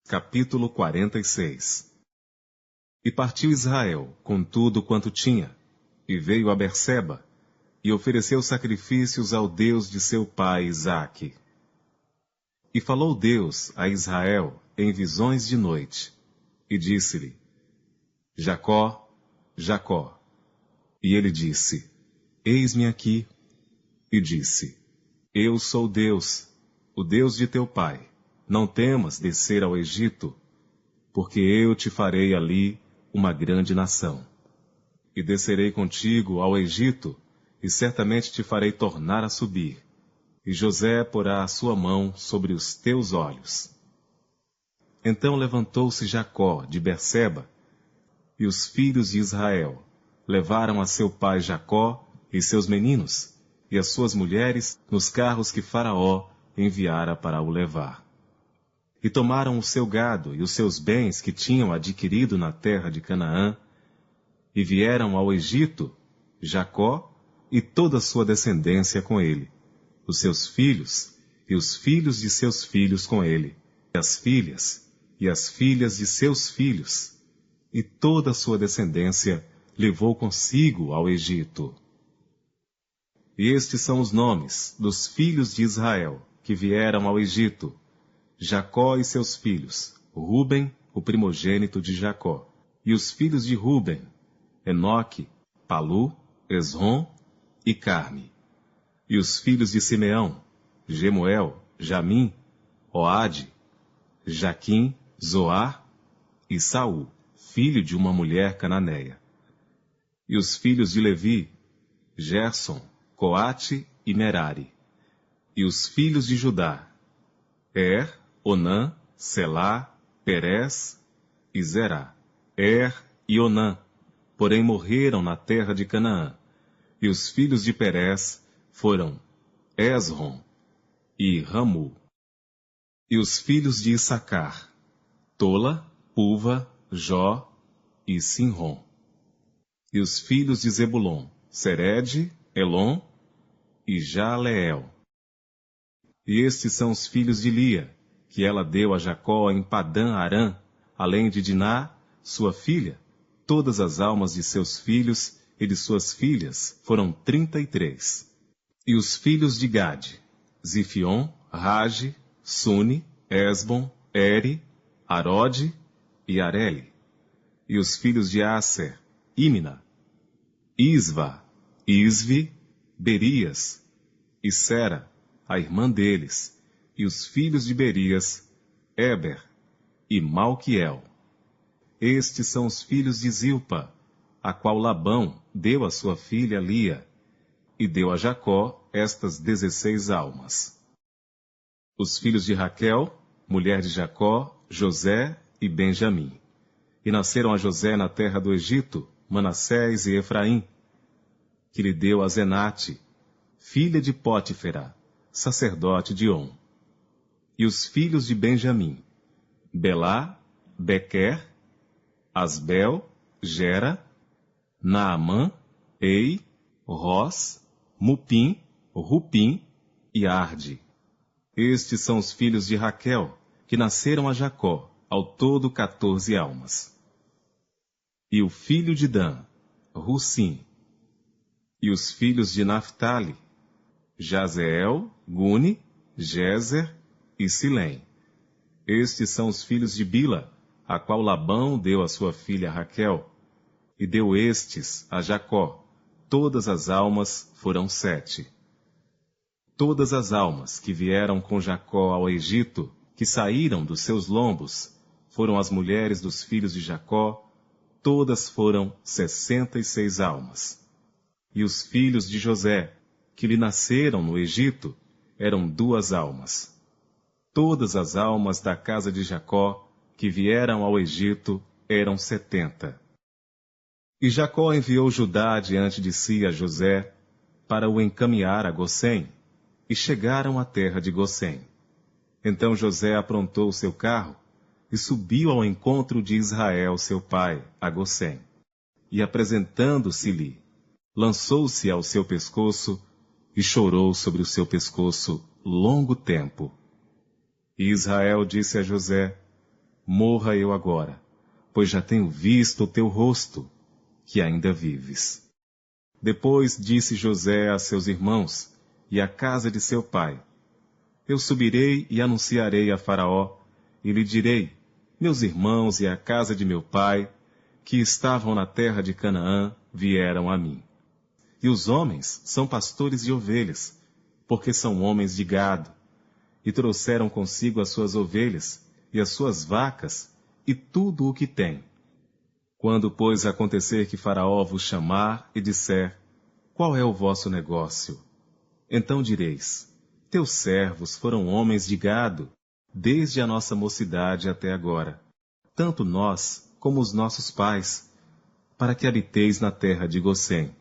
Capítulo 46. E partiu Israel com tudo quanto tinha, e veio a Berseba, e ofereceu sacrifícios ao Deus de seu pai Isaque. E falou Deus a Israel em visões de noite, e disse-lhe: Jacó, Jacó. E ele disse: Eis-me aqui. E disse: Eu sou Deus, o Deus de teu pai. Não temas descer ao Egito, porque eu te farei ali uma grande nação. E descerei contigo ao Egito, e certamente te farei tornar a subir. E José porá a sua mão sobre os teus olhos. Então levantou-se Jacó de Berseba, e os filhos de Israel levaram a seu pai Jacó e seus meninos, e as suas mulheres, nos carros que Faraó enviara para o levar. E tomaram o seu gado e os seus bens que tinham adquirido na terra de Canaã, e vieram ao Egito, Jacó e toda a sua descendência com ele, os seus filhos e os filhos de seus filhos com ele, as filhas e as filhas de seus filhos, e toda a sua descendência levou consigo ao Egito. E estes são os nomes dos filhos de Israel que vieram ao Egito: Jacó e seus filhos, Ruben, o primogênito de Jacó, e os filhos de Ruben, Enoque, Palu, Esrom e Carme. E os filhos de Simeão, Gemuel, Jamim, Oade, Jaquim, Zoar e Saul, filho de uma mulher cananeia. E os filhos de Levi, Gerson, Coate e Merari. E os filhos de Judá, Onã, Selá, Perez e Zerá. E Onã, porém morreram na terra de Canaã. E os filhos de Perez foram Esrom e Ramu. E os filhos de Issacar, Tola, Puva, Jó e Sinrom. E os filhos de Zebulon, Sered, Elon e Jaleel. E estes são os filhos de Lia, que ela deu a Jacó em Padã Arã, além de Diná, sua filha. Todas as almas de seus filhos e de suas filhas foram 33. E os filhos de Gade, Zifion, Rage, Suni, Esbon, Eri, Arode e Areli. E os filhos de Aser, Imna, Isva, Isvi, Berias e Sera, a irmã deles, e os filhos de Berias, Eber e Malquiel. Estes são os filhos de Zilpa, a qual Labão deu a sua filha Lia, e deu a Jacó estas 16 almas. Os filhos de Raquel, mulher de Jacó, José e Benjamim. E nasceram a José na terra do Egito, Manassés e Efraim, que lhe deu a Zenate, filha de Pótifera, sacerdote de On. E os filhos de Benjamim, Belá, Bequer, Asbel, Gera, Naamã, Ei, Ros, Mupim, Rupim e Arde. Estes são os filhos de Raquel, que nasceram a Jacó, ao todo 14 almas. E o filho de Dan, Russim. E os filhos de Naphtali, Jazeel, Guni, Jezer e Silém. Estes são os filhos de Bila, a qual Labão deu a sua filha Raquel, e deu estes a Jacó. Todas as almas foram 7. Todas as almas que vieram com Jacó ao Egito, que saíram dos seus lombos, foram as mulheres dos filhos de Jacó, todas foram 66 almas. E os filhos de José, que lhe nasceram no Egito, eram 2 almas. Todas as almas da casa de Jacó, que vieram ao Egito, eram 70. E Jacó enviou Judá diante de si a José, para o encaminhar a Gosém, e chegaram à terra de Gosém. Então José aprontou seu carro, e subiu ao encontro de Israel seu pai, a Gosém. E apresentando-se-lhe, lançou-se ao seu pescoço, e chorou sobre o seu pescoço longo tempo. E Israel disse a José: morra eu agora, pois já tenho visto o teu rosto, que ainda vives. Depois disse José a seus irmãos e à casa de seu pai: Eu subirei e anunciarei a Faraó, e lhe direi: Meus irmãos e a casa de meu pai, que estavam na terra de Canaã, vieram a mim. E os homens são pastores de ovelhas, porque são homens de gado, e trouxeram consigo as suas ovelhas, e as suas vacas, e tudo o que têm. Quando, pois, acontecer que Faraó vos chamar e disser: Qual é o vosso negócio? Então direis: Teus servos foram homens de gado, desde a nossa mocidade até agora, tanto nós como os nossos pais, para que habiteis na terra de Gozém,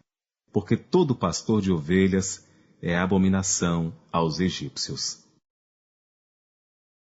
porque todo pastor de ovelhas é abominação aos egípcios.